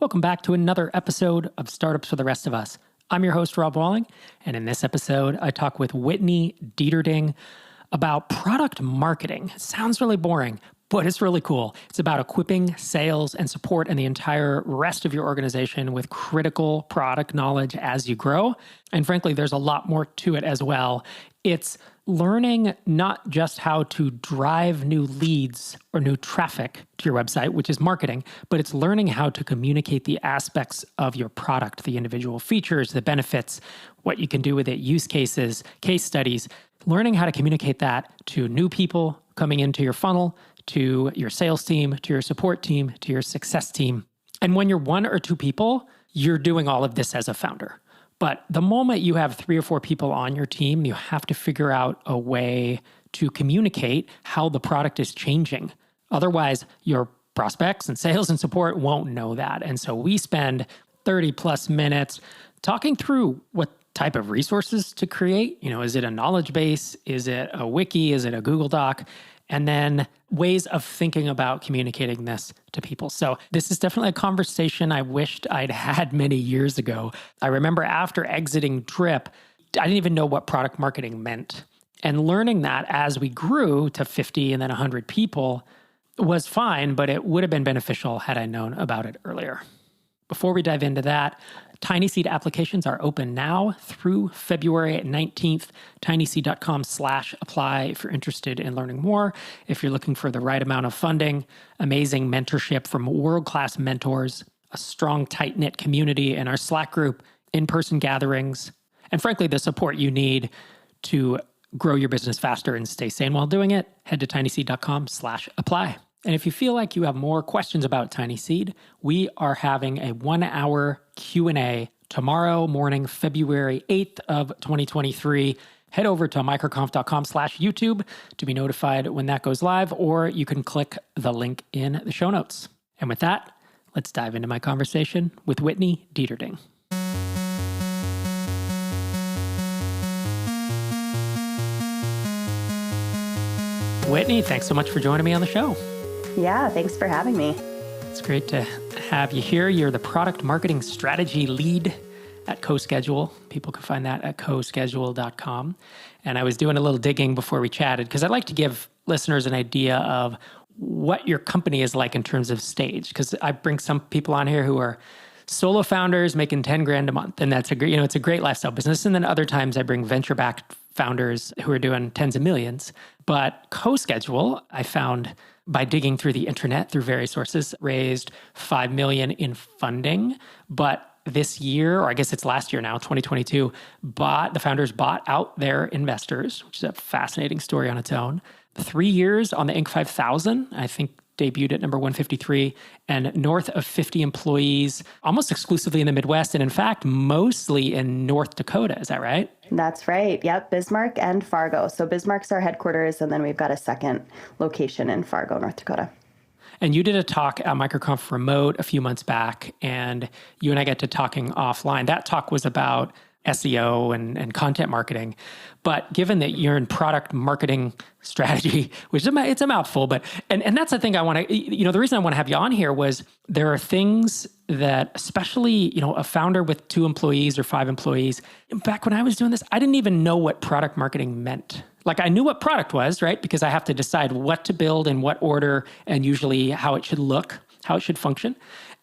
Welcome back to another episode of Startups for the Rest of Us. I'm your host, Rob Walling, and in this episode, I talk with Whitney Deterding about product marketing. It sounds really boring, but it's really cool. It's about equipping sales and support and the entire rest of your organization with critical product knowledge as you grow. And frankly, there's a lot more to it as well. It's learning not just how to drive new leads or new traffic to your website, which is marketing, but it's learning how to communicate the aspects of your product, the individual features, the benefits, what you can do with it, use cases, case studies, learning how to communicate that to new people coming into your funnel, to your sales team, to your support team, to your success team. And when you're one or two people, you're doing all of this as a founder. But the moment you have 3 or 4 people on your team, you have to figure out a way to communicate how the product is changing. Otherwise, your prospects and sales and support won't know that. And so we spend 30 plus minutes talking through what type of resources to create. Is it a knowledge base? Is it a wiki? Is it a Google Doc? And then ways of thinking about communicating this to people. So this is definitely a conversation I wished I'd had many years ago. I remember after exiting Drip, I didn't even know what product marketing meant. And learning that as we grew to 50 and then 100 people was fine, but it would have been beneficial had I known about it earlier. Before we dive into that, Tiny Seed applications are open now through February 19th, tinyseed.com/apply if you're interested in learning more. If you're looking for the right amount of funding, amazing mentorship from world-class mentors, a strong, tight-knit community in our Slack group, in-person gatherings, and frankly, the support you need to grow your business faster and stay sane while doing it, head to tinyseed.com/apply. And if you feel like you have more questions about Tiny Seed, we are having a 1-hour Q&A tomorrow morning, February 8th of 2023. Head over to microconf.com/YouTube to be notified when that goes live, or you can click the link in the show notes. And with that, let's dive into my conversation with Whitney Deterding. Whitney, thanks so much for joining me on the show. Yeah, thanks for having me. It's great to have you here. You're the product marketing strategy lead at CoSchedule. People can find that at coschedule.com. And I was doing a little digging before we chatted because I'd like to give listeners an idea of what your company is like in terms of stage. Because I bring some people on here who are solo founders making 10 grand a month, and that's it's a great lifestyle business. And then other times I bring venture-backed founders who are doing tens of millions. But CoSchedule, I found by digging through the internet, through various sources, raised $5 million in funding. But this year, or I guess it's last year now, 2022, the founders bought out their investors, which is a fascinating story on its own. 3 years on the Inc. 5000, I think debuted at number 153, and north of 50 employees, almost exclusively in the Midwest, and in fact, mostly in North Dakota. Is that right? That's right. Yep. Bismarck and Fargo. So Bismarck's our headquarters, and then we've got a second location in Fargo, North Dakota. And you did a talk at MicroConf Remote a few months back, and you and I got to talking offline. That talk was about SEO and content marketing. But given that you're in product marketing strategy, which it's a mouthful, but and that's the thing I want to, the reason I want to have you on here was there are things that, especially, a founder with 2 employees or 5 employees, back when I was doing this, I didn't even know what product marketing meant. Like, I knew what product was, right? Because I have to decide what to build in what order and usually how it should look, how it should function.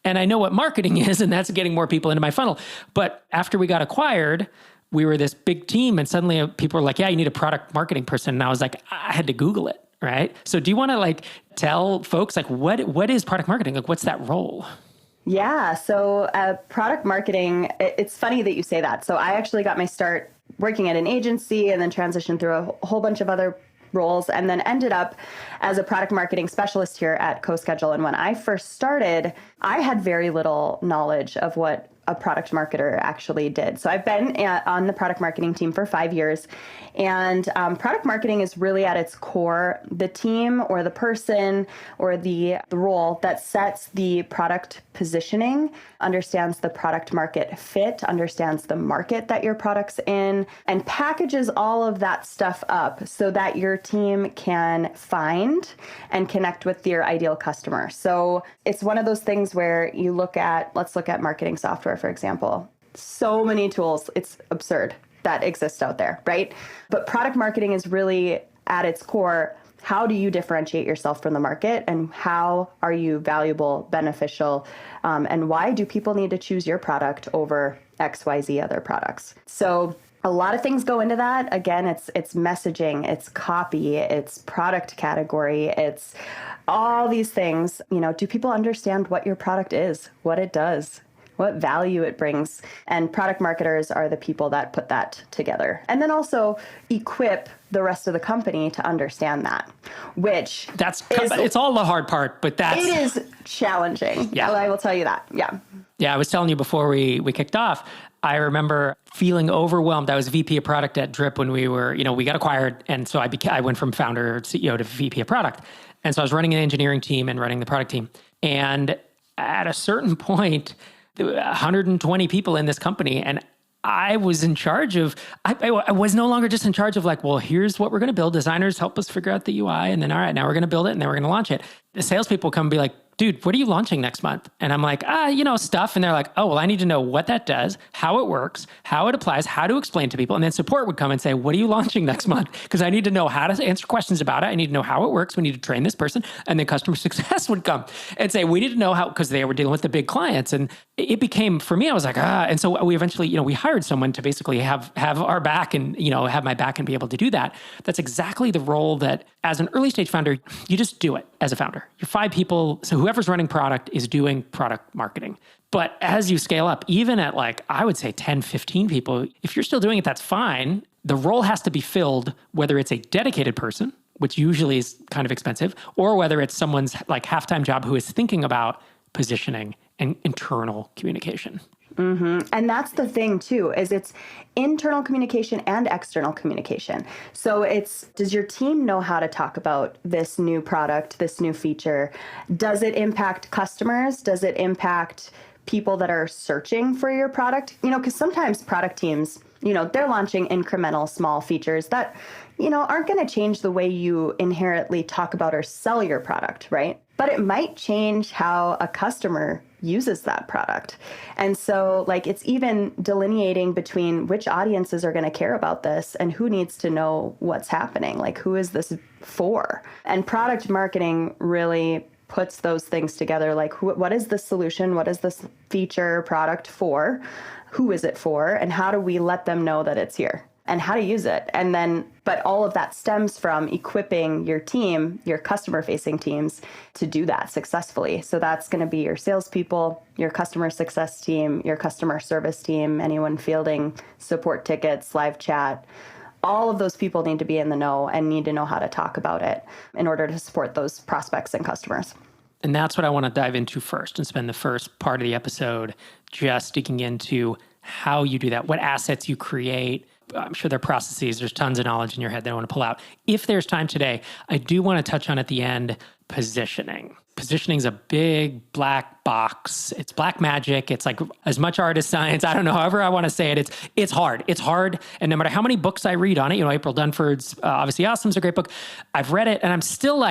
And I know what marketing is, and that's getting more people into my funnel. But after we got acquired, we were this big team, and suddenly people were like, yeah, you need a product marketing person. And I was like, I had to Google it, right? So do you want to tell folks what is product marketing? What's that role? Yeah, so product marketing, it's funny that you say that. So I actually got my start working at an agency and then transitioned through a whole bunch of other roles, and then ended up as a product marketing specialist here at CoSchedule. And when I first started, I had very little knowledge of what a product marketer actually did. So I've been on the product marketing team for 5 years, and product marketing is really at its core the team or the person or the role that sets the product positioning, understands the product market fit, understands the market that your product's in, and packages all of that stuff up so that your team can find and connect with your ideal customer. So it's one of those things where let's look at marketing software, for example. So many tools, it's absurd, that exist out there, right? But product marketing is really at its core, how do you differentiate yourself from the market, and how are you valuable, beneficial, and why do people need to choose your product over XYZ other products? So a lot of things go into that. Again, it's messaging, it's copy, it's product category, it's all these things. Do people understand what your product is, what it does, what value it brings? And product marketers are the people that put that together. And then also equip the rest of the company to understand that, it's all the hard part, but it is challenging. Yeah. I will tell you that. Yeah. Yeah. I was telling you before we kicked off, I remember feeling overwhelmed. I was VP of product at Drip when we got acquired. And so I went from founder, CEO to VP of product. And so I was running an engineering team and running the product team. And at a certain point, there were 120 people in this company, and I was in charge of, I was no longer just in charge of like, well, here's what we're going to build. Designers help us figure out the UI. And then, all right, now we're going to build it and then we're going to launch it. The salespeople come and be like, dude, what are you launching next month? And I'm like, stuff. And they're like, oh, well, I need to know what that does, how it works, how it applies, how to explain to people. And then support would come and say, what are you launching next month? Because I need to know how to answer questions about it. I need to know how it works. We need to train this person. And then customer success would come and say, we need to know how, because they were dealing with the big clients. And it became, for me, I was like, And so we eventually, we hired someone to basically have our back and, have my back and be able to do that. That's exactly the role that as an early stage founder, you just do it as a founder. You're 5 people. So whoever's running product is doing product marketing. But as you scale up, even at I would say 10, 15 people, if you're still doing it, that's fine. The role has to be filled, whether it's a dedicated person, which usually is kind of expensive, or whether it's someone's half-time job who is thinking about positioning and internal communication. Mm-hmm. And that's the thing too, is it's internal communication and external communication. So does your team know how to talk about this new product, this new feature? Does it impact customers? Does it impact people that are searching for your product? Because sometimes product teams, they're launching incremental small features that, aren't going to change the way you inherently talk about or sell your product, right? But it might change how a customer uses that product. And so it's even delineating between which audiences are going to care about this and who needs to know what's happening. Who is this for? And product marketing really puts those things together. What is the solution? What is this feature product for? Who is it for? And how do we let them know that it's here? And how to use it. And then, but all of that stems from equipping your team, your customer facing teams, to do that successfully. So that's going to be your salespeople, your customer success team, your customer service team, anyone fielding support tickets, live chat. All of those people need to be in the know and need to know how to talk about it in order to support those prospects and customers. And that's what I want to dive into first and spend the first part of the episode just digging into how you do that, what assets you create. I'm sure there are processes. There's tons of knowledge in your head that I want to pull out. If there's time today, I do want to touch on at the end positioning. Positioning is a big black box. It's black magic. It's as much art as science. I don't know. However I want to say it. It's hard. It's hard. And no matter how many books I read on it, April Dunford's Obviously Awesome is a great book. I've read it and I'm still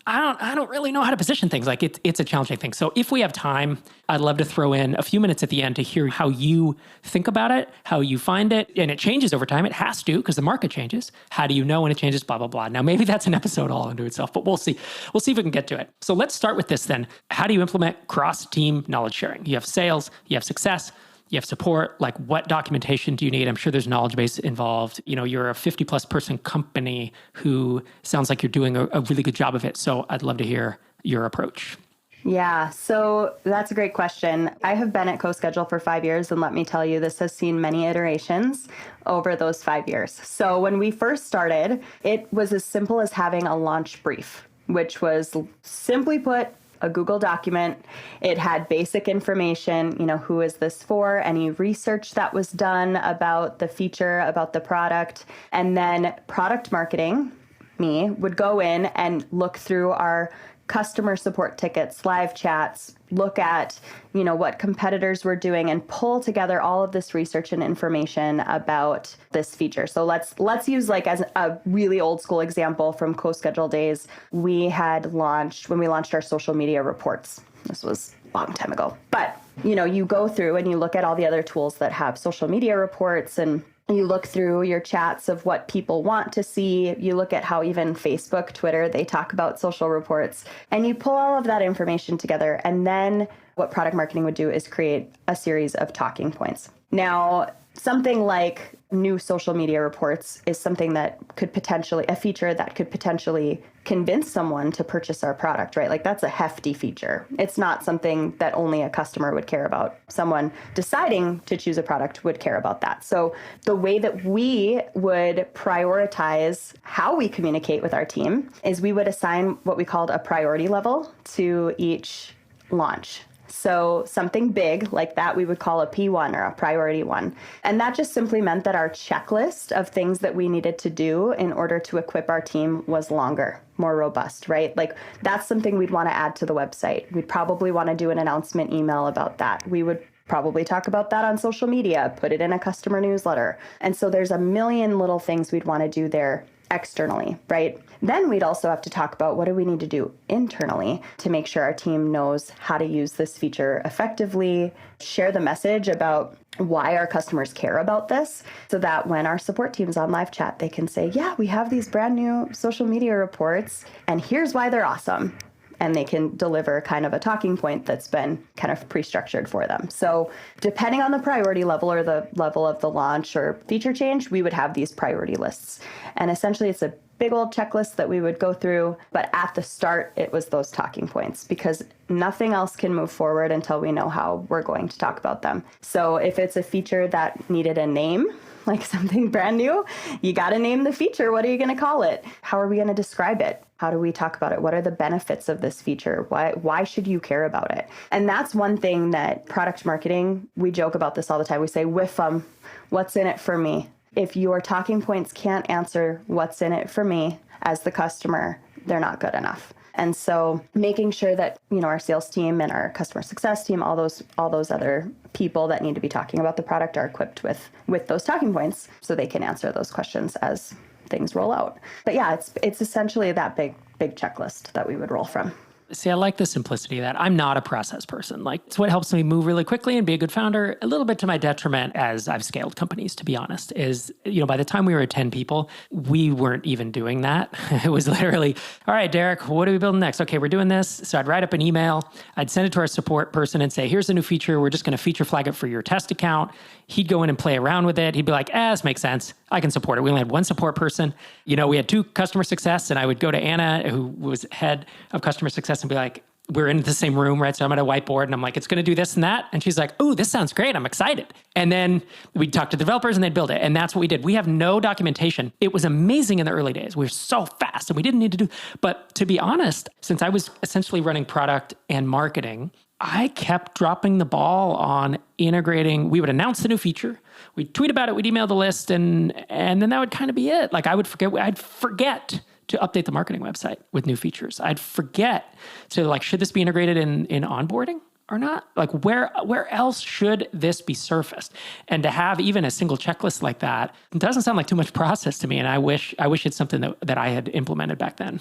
I don't really know how to position things. It's a challenging thing. So if we have time, I'd love to throw in a few minutes at the end to hear how you think about it, how you find it. And it changes over time. It has to, because the market changes. How do you know when it changes? Blah, blah, blah. Now, maybe that's an episode all unto itself, but we'll see. We'll see if we can get to it. So let's start with this then. How do you implement cross-team knowledge sharing? You have sales, you have success, you have support. What documentation do you need? I'm sure there's knowledge base involved. You're a 50 plus person company who sounds like you're doing a really good job of it. So I'd love to hear your approach. Yeah, so that's a great question. I have been at CoSchedule for 5 years, and let me tell you, this has seen many iterations over those 5 years. So when we first started, it was as simple as having a launch brief, which was simply put, a Google document. It had basic information, who is this for, any research that was done about the feature, about the product. And then product marketing, me, would go in and look through our customer support tickets, live chats, look at, what competitors were doing and pull together all of this research and information about this feature. So let's use as a really old school example from co-schedule days. When we launched our social media reports. This was a long time ago. But, you go through and you look at all the other tools that have social media reports, and you look through your chats of what people want to see. You look at how even Facebook, Twitter, they talk about social reports, and you pull all of that information together. And then what product marketing would do is create a series of talking points. Now, something like new social media reports is something that a feature that could potentially convince someone to purchase our product, right? That's a hefty feature. It's not something that only a customer would care about. Someone deciding to choose a product would care about that. So the way that we would prioritize how we communicate with our team is we would assign what we called a priority level to each launch. So something big like that, we would call a P1 or a priority one. And that just simply meant that our checklist of things that we needed to do in order to equip our team was longer, more robust, right? That's something we'd want to add to the website. We'd probably want to do an announcement email about that. We would probably talk about that on social media, put it in a customer newsletter. And so there's a million little things we'd want to do there externally, right? Then we'd also have to talk about what do we need to do internally to make sure our team knows how to use this feature effectively, share the message about why our customers care about this, so that when our support team's on live chat, they can say, yeah, we have these brand new social media reports, and here's why they're awesome. And they can deliver kind of a talking point that's been kind of pre-structured for them. So depending on the priority level or the level of the launch or feature change, we would have these priority lists. And essentially it's a big old checklist that we would go through. But at the start, it was those talking points, because nothing else can move forward until we know how we're going to talk about them. So if it's a feature that needed a name, like something brand new, you got to name the feature. What are you going to call it? How are we going to describe it? How do we talk about it? What are the benefits of this feature? Why should you care about it? And that's one thing that product marketing, we joke about this all the time. We say, whiff them. What's in it for me? If your talking points can't answer what's in it for me as the customer, they're not good enough. And so making sure that, our sales team and our customer success team, all those other people that need to be talking about the product are equipped with those talking points so they can answer those questions as things roll out. But yeah, it's essentially that big checklist that we would roll from. See, I like the simplicity of that. I'm not a process person. It's what helps me move really quickly and be a good founder. A little bit to my detriment as I've scaled companies, to be honest, is, by the time we were at 10 people, we weren't even doing that. It was literally, all right, Derek, what are we building next? Okay, we're doing this. So I'd write up an email. I'd send it to our support person and say, here's a new feature. We're just going to feature flag it for your test account. He'd go in and play around with it. He'd be like, this makes sense. I can support it. We only had one support person. We had 2 customer success, and I would go to Anna, who was head of customer success, and be like, we're in the same room, right? So I'm at a whiteboard and I'm like, it's going to do this and that. And she's like, oh, this sounds great. I'm excited. And then we'd talk to developers and they'd build it. And that's what we did. We have no documentation. It was amazing in the early days. We were so fast and we didn't need to do, but to be honest, since I was essentially running product and marketing, I kept dropping the ball on integrating. We would announce the new feature. We'd tweet about it. We'd email the list and then that would kind of be it. I'd forget to update the marketing website with new features. I'd forget to should this be integrated in onboarding or not? Where else should this be surfaced? And to have even a single checklist like that, it doesn't sound like too much process to me. And I wish it's something that I had implemented back then.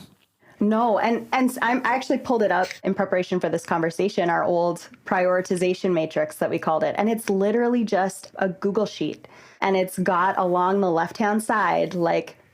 No, and I actually pulled it up in preparation for this conversation, our old prioritization matrix that we called it. And it's literally just a Google sheet. And it's got along the left-hand side,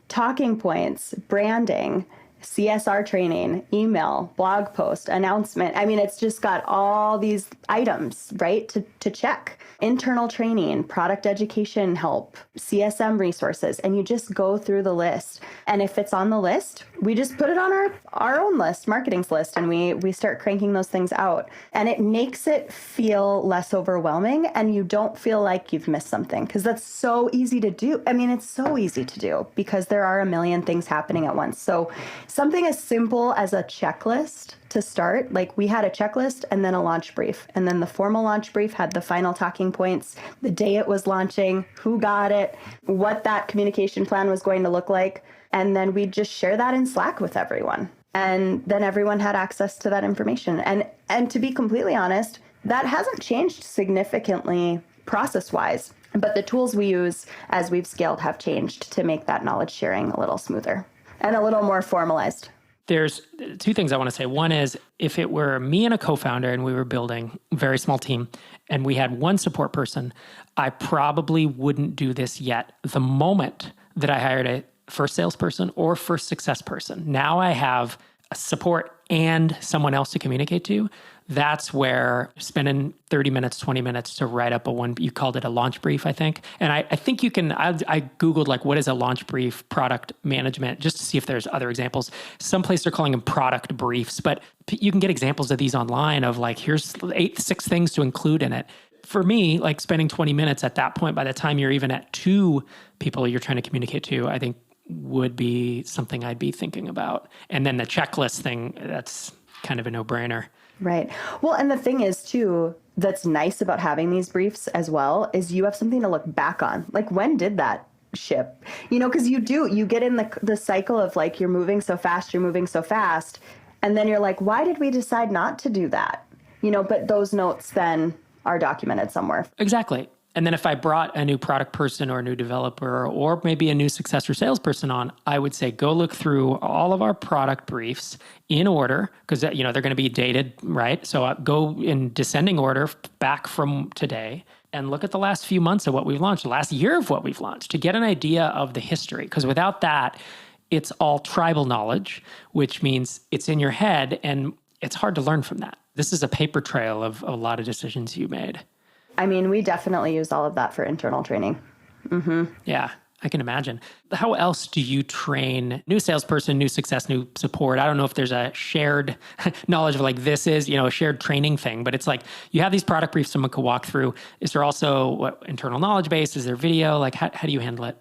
talking points, branding, CSR training, email, blog post, announcement. I mean, it's just got all these items, right, to check. Internal training, product education help, CSM resources, and you just go through the list. And if it's on the list, we just put it on our own list, marketing's list, and we start cranking those things out. And it makes it feel less overwhelming, and you don't feel like you've missed something, because that's so easy to do. I mean, it's so easy to do because there are a million things happening at once. So something as simple as a checklist to start, like we had a checklist and then a launch brief. And then the formal launch brief had the final talking points, the day it was launching, who got it, what that communication plan was going to look like. And then we'd just share that in Slack with everyone. And then everyone had access to that information. And to be completely honest, that hasn't changed significantly process-wise. But the tools we use as we've scaled have changed to make that knowledge sharing a little smoother and a little more formalized. There's two things I want to say. One is, if it were me and a co-founder and we were building a very small team and we had one support person, I probably wouldn't do this yet. The moment that I hired a first salesperson or first success person, now I have a support and someone else to communicate to. That's where spending 30 minutes, 20 minutes to write up you called it a launch brief, I think. And I think you can, I Googled like, what is a launch brief, product management, just to see if there's other examples. Some places are calling them product briefs, but you can get examples of these online of like, here's 6 things to include in it. For me, like spending 20 minutes at that point, by the time you're even at 2 people you're trying to communicate to, I think would be something I'd be thinking about. And then the checklist thing, that's kind of a no-brainer. Right. Well, and the thing is too, that's nice about having these briefs as well, is you have something to look back on. Like, when did that ship? Because you get in the cycle of like, you're moving so fast. And then you're like, why did we decide not to do that? But those notes then are documented somewhere. Exactly. And then if I brought a new product person or a new developer or maybe a new success or salesperson on, I would say, go look through all of our product briefs in order, because they're going to be dated, right? So go in descending order back from today and look at the last few months of what we've launched, the last year of what we've launched, to get an idea of the history. Because without that, it's all tribal knowledge, which means it's in your head and it's hard to learn from that. This is a paper trail of a lot of decisions you made. I mean, we definitely use all of that for internal training. Mm-hmm. Yeah, I can imagine. How else do you train new salesperson, new success, new support? I don't know if there's a shared knowledge of like this is, a shared training thing, but it's like you have these product briefs someone could walk through. Is there also internal knowledge base? Is there video? Like how do you handle it?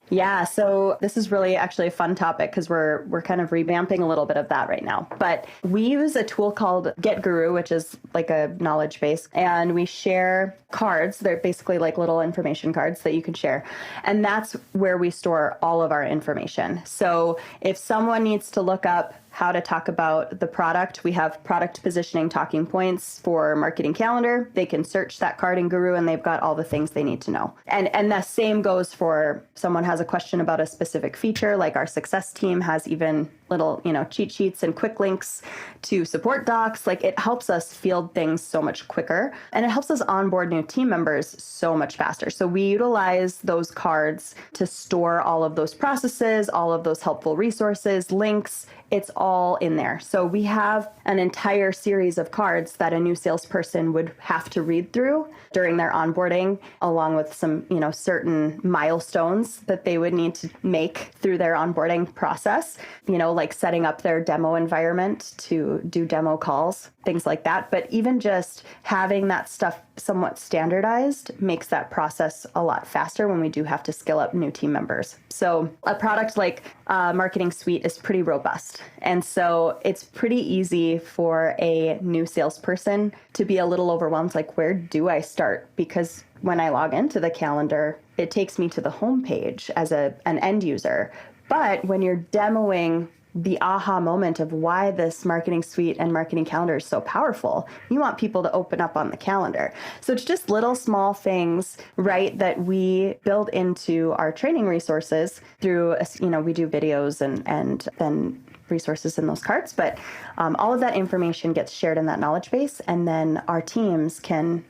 Yeah, so this is really actually a fun topic because we're kind of revamping a little bit of that right now. But we use a tool called Get Guru, which is like a knowledge base, and we share cards. They're basically like little information cards that you can share. And that's where we store all of our information. So if someone needs to look up how to talk about the product, we have product positioning talking points for marketing calendar. They can search that card in Guru and they've got all the things they need to know. And the same goes for someone has a question about a specific feature, like our success team has even little, cheat sheets and quick links to support docs. Like, it helps us field things so much quicker and it helps us onboard new team members so much faster. So we utilize those cards to store all of those processes, all of those helpful resources, links. It's all in there. So we have an entire series of cards that a new salesperson would have to read through during their onboarding, along with some, certain milestones that they would need to make through their onboarding process, like setting up their demo environment to do demo calls, things like that. But even just having that stuff somewhat standardized makes that process a lot faster when we do have to skill up new team members. So a product like Marketing Suite is pretty robust. And so it's pretty easy for a new salesperson to be a little overwhelmed, like, where do I start? Because when I log into the calendar, it takes me to the homepage as an end user. But when you're demoing the aha moment of why this marketing suite and marketing calendar is so powerful, you want people to open up on the calendar. So it's just little small things, right, that we build into our training resources through, we do videos and then resources in those cards. But all of that information gets shared in that knowledge base. And then our teams can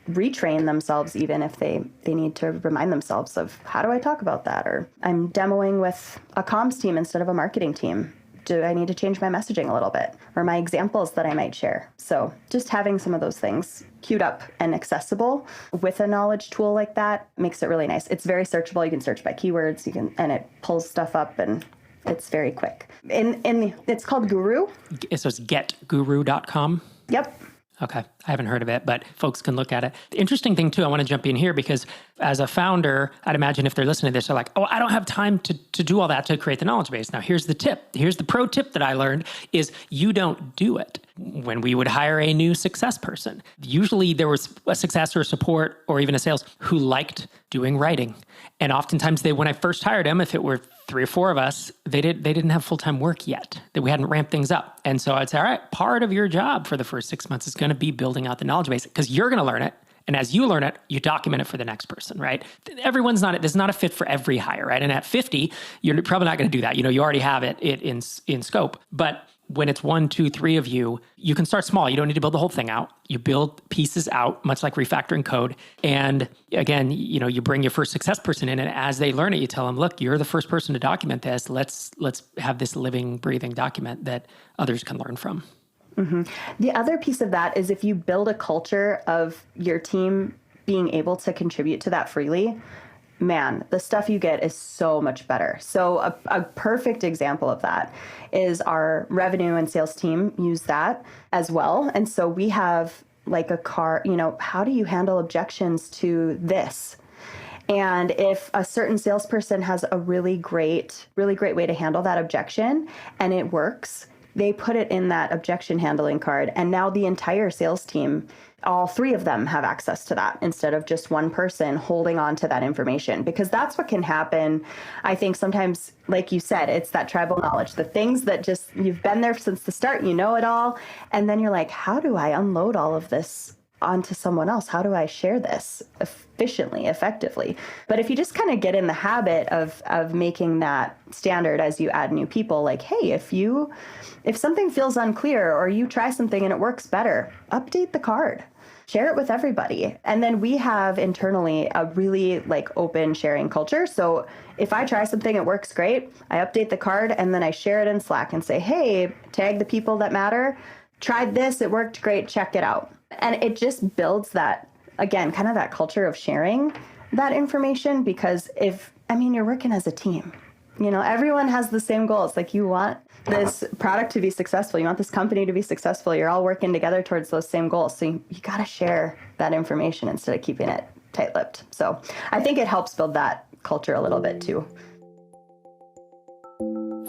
retrain themselves even if they need to remind themselves of, how do I talk about that? Or I'm demoing with a comms team instead of a marketing team. Do I need to change my messaging a little bit? Or my examples that I might share? So just having some of those things queued up and accessible with a knowledge tool like that makes it really nice. It's very searchable. You can search by keywords, and it pulls stuff up, and it's very quick. It's called Guru. So it's getguru.com. Yep. Okay. I haven't heard of it, but folks can look at it. The interesting thing too, I want to jump in here because as a founder, I'd imagine if they're listening to this, they're like, oh, I don't have time to do all that to create the knowledge base. Now, here's the tip. Here's the pro tip that I learned is you don't do it. When we would hire a new success person, usually there was a success or support or even a sales who liked doing writing. And oftentimes when I first hired them, if it were 3 or 4 of us, they didn't have full-time work yet, that we hadn't ramped things up. And so I'd say, all right, part of your job for the first 6 months is going to be building out the knowledge base because you're going to learn it. And as you learn it, you document it for the next person, right? This is not a fit for every hire, right? And at 50, you're probably not going to do that. You already have it in scope. But when it's 1, 2, 3 of you, you can start small. You don't need to build the whole thing out. You build pieces out, much like refactoring code. And again, you bring your first success person in, and as they learn it, you tell them, look, you're the first person to document this. Let's have this living, breathing document that others can learn from. Mm-hmm. The other piece of that is if you build a culture of your team being able to contribute to that freely, man, the stuff you get is so much better. So a perfect example of that is our revenue and sales team use that as well. And so we have like a how do you handle objections to this? And if a certain salesperson has a really great way to handle that objection and it works, they put it in that objection handling card. And now the entire sales team, all 3 of them have access to that instead of just one person holding on to that information. Because that's what can happen. I think sometimes, like you said, it's that tribal knowledge, the things that just, you've been there since the start, you know it all. And then you're like, how do I unload all of this onto someone else? How do I share this efficiently, effectively? But if you just kind of get in the habit of making that standard as you add new people, like, hey, if something feels unclear or you try something and it works better, update the card. Share it with everybody. And then we have internally a really open sharing culture. So if I try something, it works great, I update the card and then I share it in Slack and say, hey, tag the people that matter. Tried this, it worked great, check it out. And it just builds that, again, kind of that culture of sharing that information because you're working as a team. Everyone has the same goals. Like you want this product to be successful. You want this company to be successful. You're all working together towards those same goals. So you got to share that information instead of keeping it tight-lipped. So I think it helps build that culture a little bit too.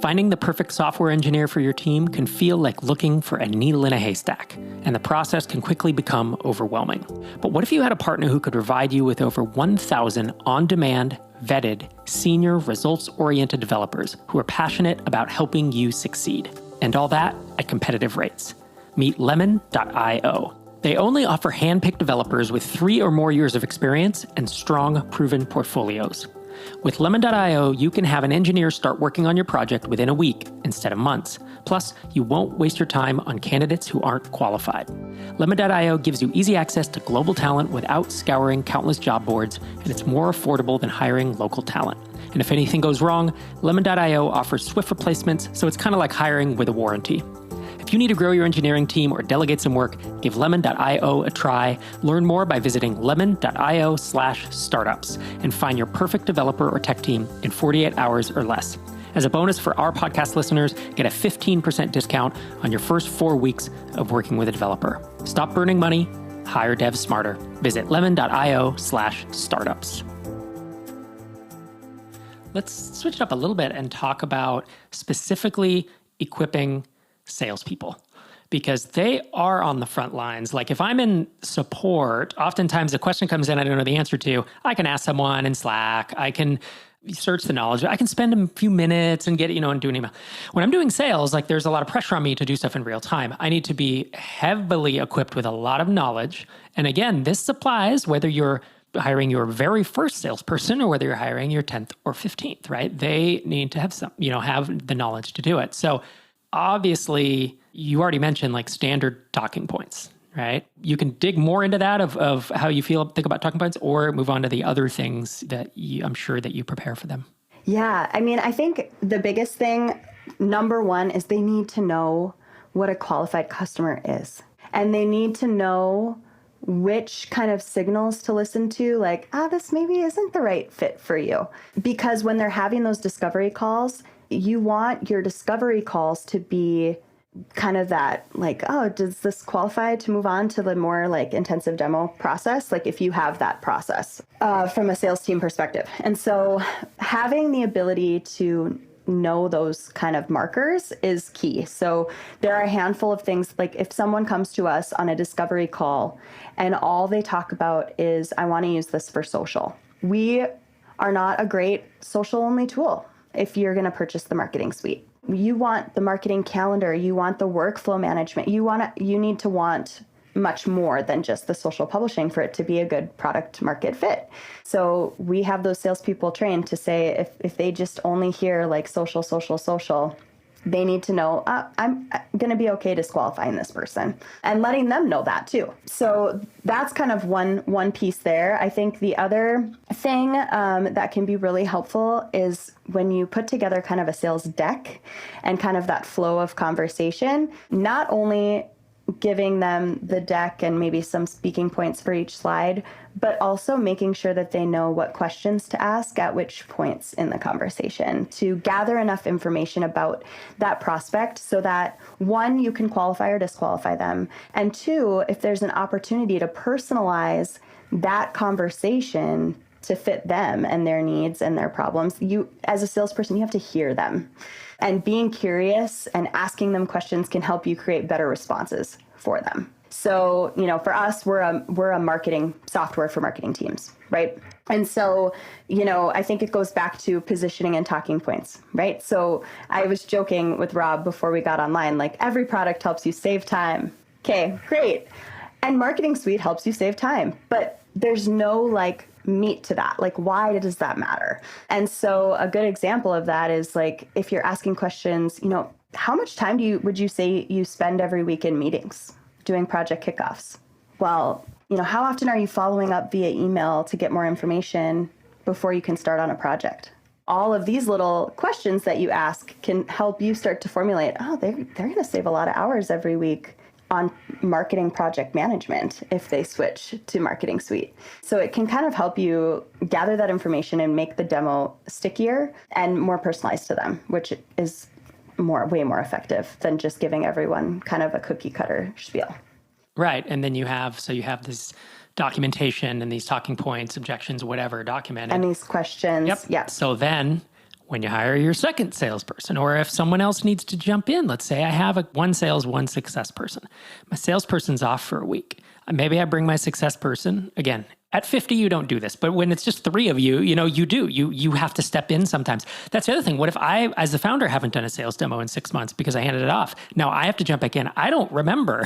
Finding the perfect software engineer for your team can feel like looking for a needle in a haystack, and the process can quickly become overwhelming. But what if you had a partner who could provide you with over 1,000 on-demand, vetted, senior, results-oriented developers who are passionate about helping you succeed? And all that at competitive rates. Meet Lemon.io. They only offer hand-picked developers with 3 or more years of experience and strong, proven portfolios. With Lemon.io, you can have an engineer start working on your project within a week instead of months. Plus, you won't waste your time on candidates who aren't qualified. Lemon.io gives you easy access to global talent without scouring countless job boards, and it's more affordable than hiring local talent. And if anything goes wrong, Lemon.io offers swift replacements, so it's kind of like hiring with a warranty. If you need to grow your engineering team or delegate some work, give Lemon.io a try. Learn more by visiting lemon.io/startups and find your perfect developer or tech team in 48 hours or less. As a bonus for our podcast listeners, get a 15% discount on your first 4 weeks of working with a developer. Stop burning money, hire devs smarter. Visit lemon.io/startups. Let's switch it up a little bit and talk about specifically equipping salespeople, because they are on the front lines. Like if I'm in support, oftentimes a question comes in I don't know the answer to. I can ask someone in Slack. I can search the knowledge. I can spend a few minutes and get and do an email. When I'm doing sales, there's a lot of pressure on me to do stuff in real time. I need to be heavily equipped with a lot of knowledge. And again, this applies whether you're hiring your very first salesperson or whether you're hiring your 10th or 15th, right? They need to have have the knowledge to do it. So obviously, you already mentioned standard talking points, right? You can dig more into that of how you think about talking points or move on to the other things that I'm sure that you prepare for them. Yeah. I think the biggest thing, number one, is they need to know what a qualified customer is. And they need to know which kind of signals to listen to, this maybe isn't the right fit for you. Because when they're having those discovery calls, you want your discovery calls to be kind of that like, oh, does this qualify to move on to the more like intensive demo process? Like if you have that process from a sales team perspective. And so having the ability to know those kind of markers is key. So there are a handful of things, like if someone comes to us on a discovery call and all they talk about is, I want to use this for social. We are not a great social only tool if you're going to purchase the marketing suite. You want the marketing calendar, you want the workflow management, you need to want much more than just the social publishing for it to be a good product market fit. So we have those salespeople trained to say if they just only hear like social, they need to know, I'm going to be okay disqualifying this person, and letting them know that too. So that's kind of one piece there. I think the other thing that can be really helpful is when you put together kind of a sales deck and kind of that flow of conversation, not only giving them the deck and maybe some speaking points for each slide, but also making sure that they know what questions to ask at which points in the conversation to gather enough information about that prospect so that one, you can qualify or disqualify them. And two, if there's an opportunity to personalize that conversation to fit them and their needs and their problems, you, as a salesperson, you have to hear them. And being curious and asking them questions can help you create better responses for them. So, for us, we're a marketing software for marketing teams, right? And so, I think it goes back to positioning and talking points, right? So I was joking with Rob before we got online, like every product helps you save time. Okay, great. And Marketing Suite helps you save time, but there's no like meat to that. Like, why does that matter? And so a good example of that is like, if you're asking questions, how much time would you say you spend every week in meetings doing project kickoffs? Well, how often are you following up via email to get more information before you can start on a project? All of these little questions that you ask can help you start to formulate, oh, they're going to save a lot of hours every week on marketing project management if they switch to Marketing Suite. So it can kind of help you gather that information and make the demo stickier and more personalized to them, which is way more effective than just giving everyone kind of a cookie cutter spiel. Right. And then you have this documentation and these talking points, objections, whatever, documented. And these questions. Yep. So then when you hire your second salesperson, or if someone else needs to jump in, let's say I have one sales, one success person. My salesperson's off for a week. Maybe I bring my success person. Again, at 50, you don't do this, but when it's just three of you, you do. You have to step in sometimes. That's the other thing. What if I, as the founder, haven't done a sales demo in 6 months because I handed it off? Now I have to jump back in. I don't remember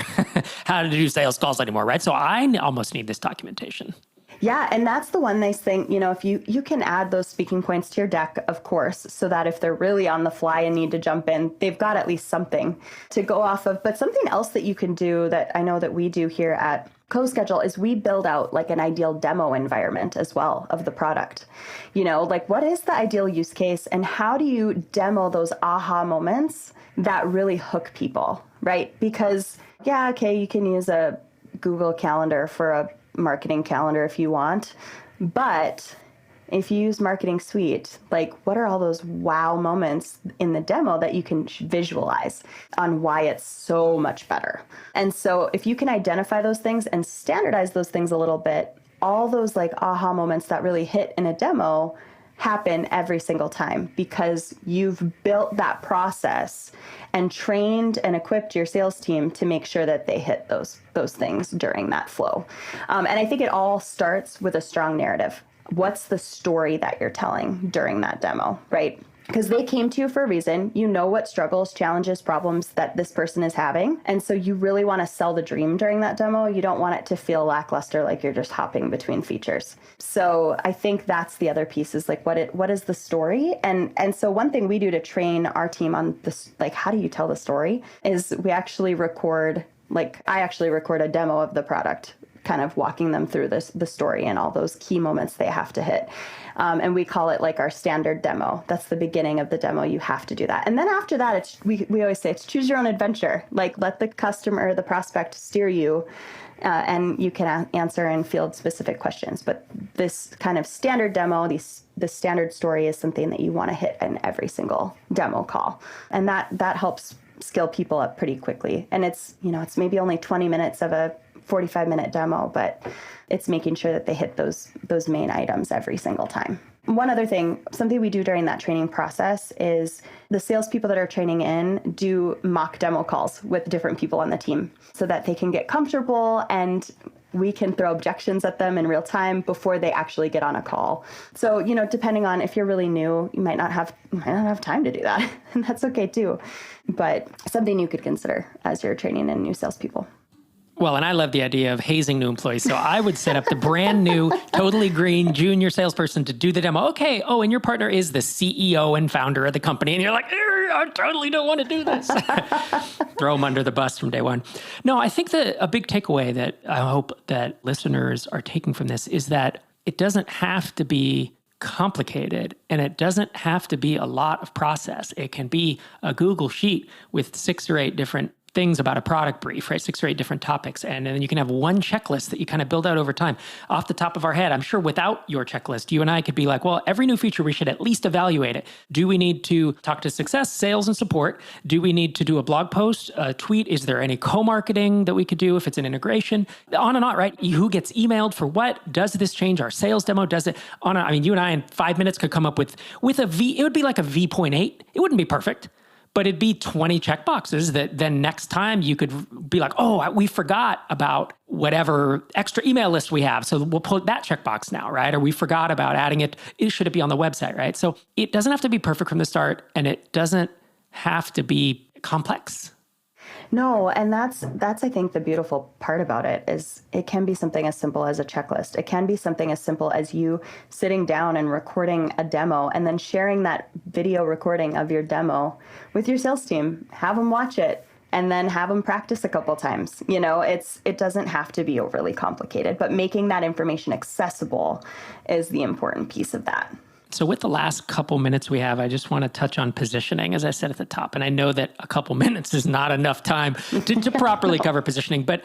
how to do sales calls anymore, right? So I almost need this documentation. Yeah, and that's the one nice thing, if you can add those speaking points to your deck, of course, so that if they're really on the fly and need to jump in, they've got at least something to go off of. But something else that you can do that I know that we do here at CoSchedule is we build out like an ideal demo environment as well of the product. Like what is the ideal use case and how do you demo those aha moments that really hook people, right? Because you can use a Google Calendar for a marketing calendar if you want, but if you use Marketing Suite, like what are all those wow moments in the demo that you can visualize on why it's so much better? And so if you can identify those things and standardize those things a little bit, all those like aha moments that really hit in a demo happen every single time because you've built that process and trained and equipped your sales team to make sure that they hit those things during that flow. And I think it all starts with a strong narrative. What's the story that you're telling during that demo, right? Because they came to you for a reason. You know what struggles, challenges, problems that this person is having. And so you really want to sell the dream during that demo. You don't want it to feel lackluster, like you're just hopping between features. So I think that's the other piece is like, what is the story? And so one thing we do to train our team on this, like, how do you tell the story is we actually record, I actually record a demo of the product, kind of walking them through the story and all those key moments they have to hit. And we call it like our standard demo. That's the beginning of the demo. You have to do that. And then after that, we always say it's choose your own adventure. Like let the customer, the prospect steer you and you can answer and field specific questions. But this kind of standard demo, the standard story is something that you want to hit in every single demo call. And that helps skill people up pretty quickly. And it's maybe only 20 minutes of a 45-minute demo, but it's making sure that they hit those main items every single time. One other thing, something we do during that training process is the salespeople that are training in do mock demo calls with different people on the team so that they can get comfortable and we can throw objections at them in real time before they actually get on a call. So, depending on if you're really new, you might not have time to do that. And that's okay too. But something you could consider as you're training in new salespeople. Well, and I love the idea of hazing new employees. So I would set up the brand new, totally green junior salesperson to do the demo. Okay. Oh, and your partner is the CEO and founder of the company. And you're like, I totally don't want to do this. Throw them under the bus from day one. No, I think that a big takeaway that I hope that listeners are taking from this is that it doesn't have to be complicated and it doesn't have to be a lot of process. It can be a Google sheet with 6 or 8 different things about a product brief, right? 6 or 8 different topics. And then you can have one checklist that you kind of build out over time. Off the top of our head, I'm sure without your checklist, you and I could be like, well, every new feature, we should at least evaluate it. Do we need to talk to success, sales, and support? Do we need to do a blog post, a tweet? Is there any co-marketing that we could do if it's an integration? On and on, right? Who gets emailed for what? Does this change our sales demo? Does it? You and I in 5 minutes could come up with a V. It would be like a V.8. It wouldn't be perfect. But it'd be 20 checkboxes that then next time you could be like, oh, we forgot about whatever extra email list we have. So we'll put that checkbox now, right? Or we forgot about adding it. Should it be on the website, right? So it doesn't have to be perfect from the start and it doesn't have to be complex. No, and that's I think the beautiful part about it is it can be something as simple as a checklist. It can be something as simple as you sitting down and recording a demo and then sharing that video recording of your demo with your sales team. Have them watch it and then have them practice a couple times. It doesn't have to be overly complicated, but making that information accessible is the important piece of that. So with the last couple minutes we have, I just want to touch on positioning, as I said at the top. And I know that a couple minutes is not enough time to properly cover positioning, but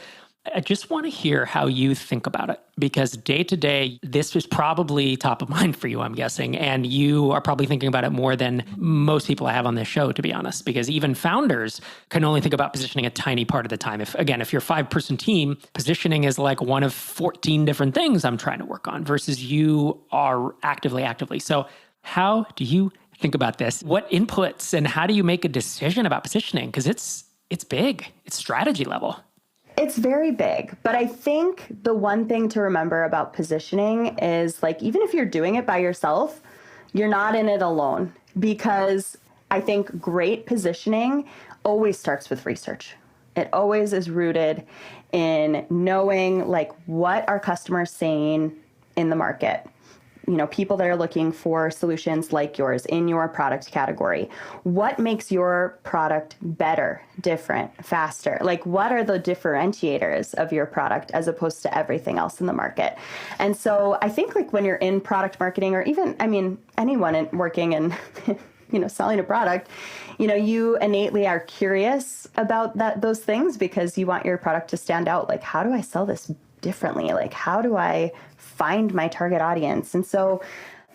I just want to hear how you think about it, because day to day, this is probably top of mind for you, I'm guessing. And you are probably thinking about it more than most people I have on this show, to be honest, because even founders can only think about positioning a tiny part of the time. If you're a 5-person team, positioning is like one of 14 different things I'm trying to work on versus you are actively. So how do you think about this? What inputs and how do you make a decision about positioning? Because it's big. It's strategy level. It's very big, but I think the one thing to remember about positioning is even if you're doing it by yourself, you're not in it alone, because I think great positioning always starts with research. It always is rooted in knowing what our customers saying in the market. People that are looking for solutions like yours in your product category. What makes your product better, different, faster? What are the differentiators of your product as opposed to everything else in the market? And so I think when you're in product marketing, or even, anyone working and selling a product, you innately are curious about those things because you want your product to stand out. How do I sell this differently? How do I find my target audience? And so,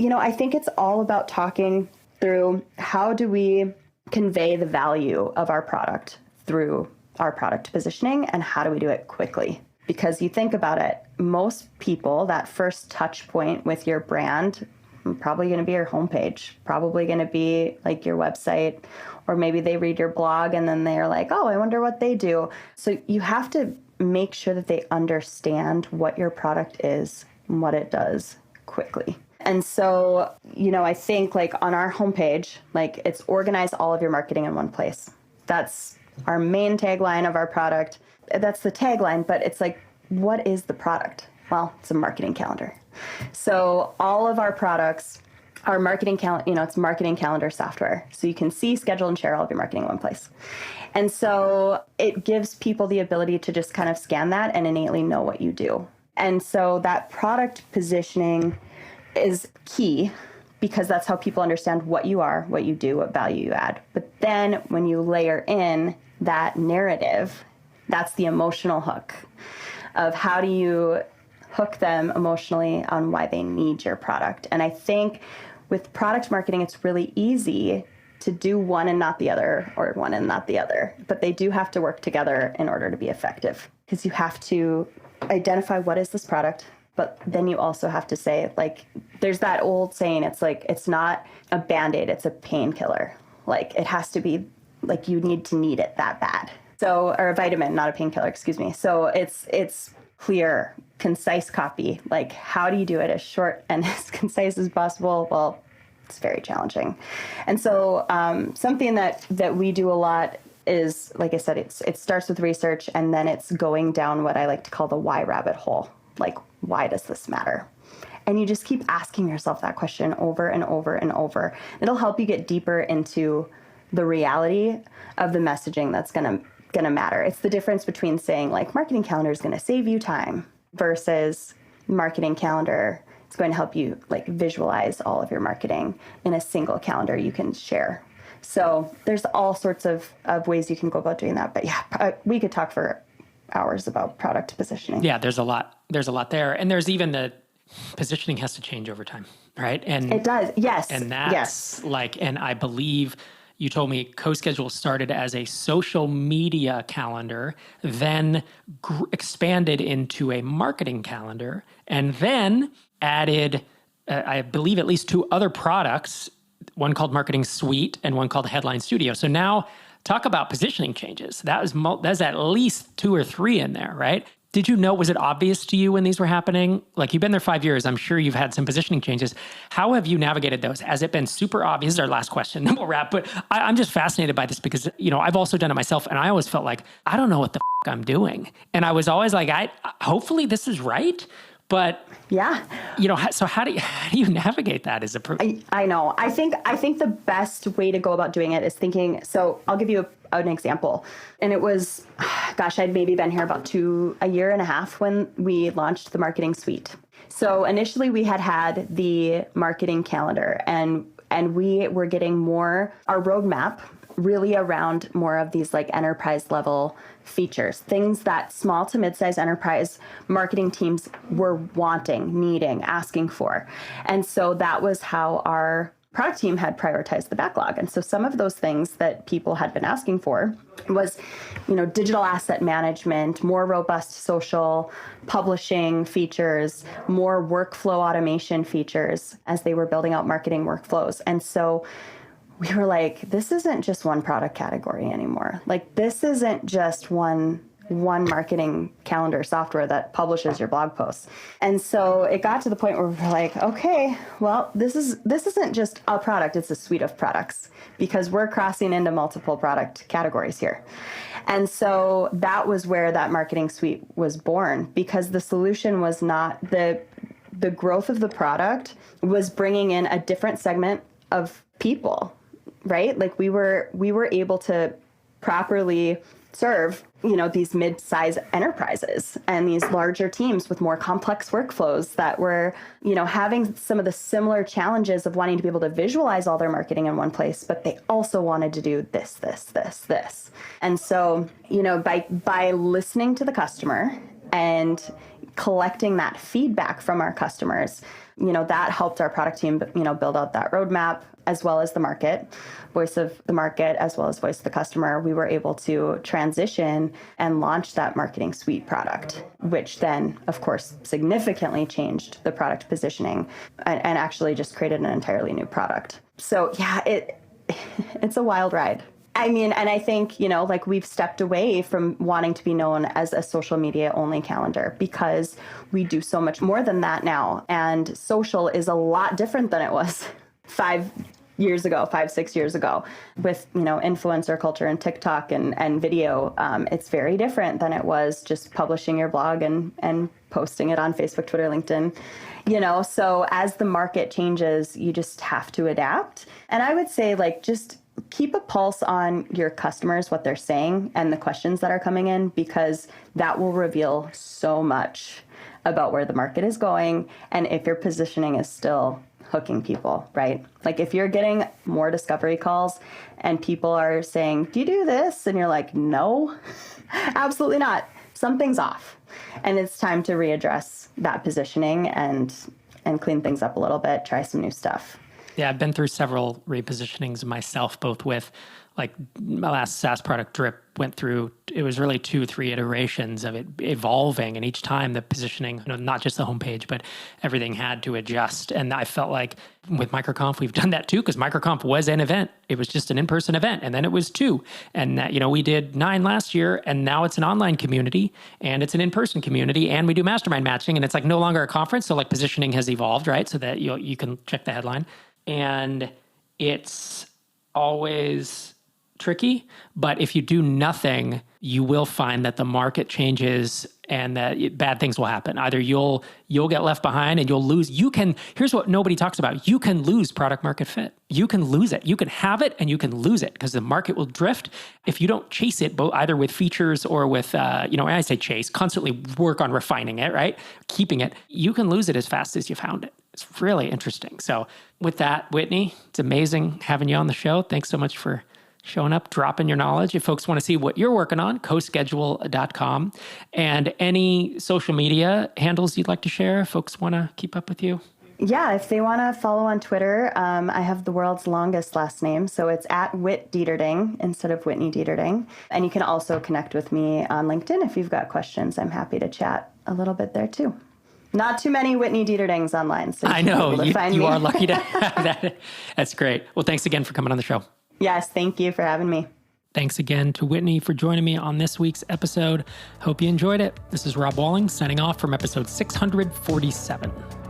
I think it's all about talking through how do we convey the value of our product through our product positioning, and how do we do it quickly? Because you think about it, most people, that first touch point with your brand, probably going to be your homepage, probably going to be your website, or maybe they read your blog and then they're like, oh, I wonder what they do. So you have to make sure that they understand what your product is and what it does quickly. And so, I think on our homepage, it's organize all of your marketing in one place. That's our main tagline of our product. That's the tagline, but it's what is the product? Well, it's a marketing calendar. So all of our products are marketing calendar, it's marketing calendar software. So you can see, schedule, and share all of your marketing in one place. And so it gives people the ability to just kind of scan that and innately know what you do. And so that product positioning is key, because that's how people understand what you are, what you do, what value you add. But then when you layer in that narrative, that's the emotional hook of how do you hook them emotionally on why they need your product. And I think with product marketing, it's really easy to do one and not the other, or one and not the other. But they do have to work together in order to be effective, because you have to identify what is this product. But then you also have to say, like, there's that old saying, it's like, it's not a Band-Aid, it's a painkiller. Like, it has to be, like, you need to need it that bad. So, or a vitamin, not a painkiller, excuse me. So it's clear, concise copy. Like, how do you do it as short and as concise as possible? Well, it's very challenging. And so something that we do a lot is, like I said, it starts with research, and then it's going down what I like to call the why rabbit hole. Like, why does this matter? And you just keep asking yourself that question over and over and over. It'll help you get deeper into the reality of the messaging that's gonna matter. It's the difference between saying, like, marketing calendar is gonna save you time versus marketing calendar. It's going to help you, like, visualize all of your marketing in a single calendar you can share. So there's all sorts of ways you can go about doing that. But yeah, we could talk for hours about product positioning. Yeah, there's a lot there. And there's even the positioning has to change over time, right? And it does. Yes. And that's like, and I believe you told me CoSchedule started as a social media calendar, then expanded into a marketing calendar, and then added, I believe, at least 2 other products, one called Marketing Suite and one called Headline Studio. So now talk about positioning changes. That's at least 2 or 3 in there, right? Did you know, was it obvious to you when these were happening? Like, you've been there 5 years. I'm sure you've had some positioning changes. How have you navigated those? Has it been super obvious? This is our last question, then we'll wrap. But I'm just fascinated by this because, I've also done it myself. And I always felt like, I don't know what the I'm doing. And I was always like, hopefully this is right. But yeah, so how do you navigate that as a I know. I think the best way to go about doing it is thinking. So I'll give you an example. And it was, I'd maybe been here about a year and a half when we launched the Marketing Suite. So initially we had the marketing calendar, and we were getting more, our roadmap really around more of these, like, enterprise level features, things that small to mid-sized enterprise marketing teams were wanting, needing, asking for. And so that was how our product team had prioritized the backlog. And so some of those things that people had been asking for was, digital asset management, more robust social publishing features, more workflow automation features as they were building out marketing workflows. And so we were like, this isn't just one product category anymore. Like, this isn't just one marketing calendar software that publishes your blog posts. And so it got to the point where we were like, okay, well, this isn't just a product, it's a suite of products, because we're crossing into multiple product categories here. And so that was where that Marketing Suite was born, because the solution was not the growth of the product was bringing in a different segment of people. Right? Like, we were able to properly serve, these mid-size enterprises and these larger teams with more complex workflows that were, having some of the similar challenges of wanting to be able to visualize all their marketing in one place, but they also wanted to do this. And so, by listening to the customer and collecting that feedback from our customers, that helped our product team, build out that roadmap, as well as the market, voice of the market, as well as voice of the customer. We were able to transition and launch that Marketing Suite product, which then, of course, significantly changed the product positioning and actually just created an entirely new product. So yeah, it's a wild ride. I mean, and I think, we've stepped away from wanting to be known as a social media only calendar, because we do so much more than that now. And social is a lot different than it was 5, 6 years ago with, influencer culture and TikTok and video. It's very different than it was just publishing your blog and posting it on Facebook, Twitter, LinkedIn. So as the market changes, you just have to adapt. And I would say, like, just keep a pulse on your customers, what they're saying, and the questions that are coming in, because that will reveal so much about where the market is going and if your positioning is still hooking people, right? Like, if you're getting more discovery calls and people are saying, do you do this? And you're like, no, absolutely not. Something's off. And it's time to readdress that positioning and clean things up a little bit, try some new stuff. Yeah, I've been through several repositionings myself, both with like my last SaaS product Drip went through, it was really 2-3 iterations of it evolving. And each time the positioning, not just the homepage, but everything had to adjust. And I felt like with MicroConf, we've done that too, because MicroConf was an event. It was just an in-person event. And then it was 2. And we did 9 last year, and now it's an online community and it's an in-person community, and we do mastermind matching, and it's like no longer a conference. So like positioning has evolved, right? So that you can check the headline. And it's always tricky, but if you do nothing, you will find that the market changes and that bad things will happen. Either you'll get left behind and you'll lose. Here's what nobody talks about. You can lose product market fit. You can lose it. You can have it and you can lose it because the market will drift if you don't chase it, both either with features or with, when I say chase, constantly work on refining it, right? Keeping it. You can lose it as fast as you found it. It's really interesting. So with that, Whitney, it's amazing having you on the show. Thanks so much for showing up, dropping your knowledge. If folks want to see what you're working on, coschedule.com. And any social media handles you'd like to share, if folks want to keep up with you? Yeah, if they want to follow on Twitter, I have the world's longest last name. So it's at Whit Deterding instead of Whitney Deterding. And you can also connect with me on LinkedIn if you've got questions. I'm happy to chat a little bit there too. Not too many Whitney Deterdings online. So I know, you are lucky to have that. That's great. Well, thanks again for coming on the show. Yes, thank you for having me. Thanks again to Whitney for joining me on this week's episode. Hope you enjoyed it. This is Rob Walling signing off from episode 647.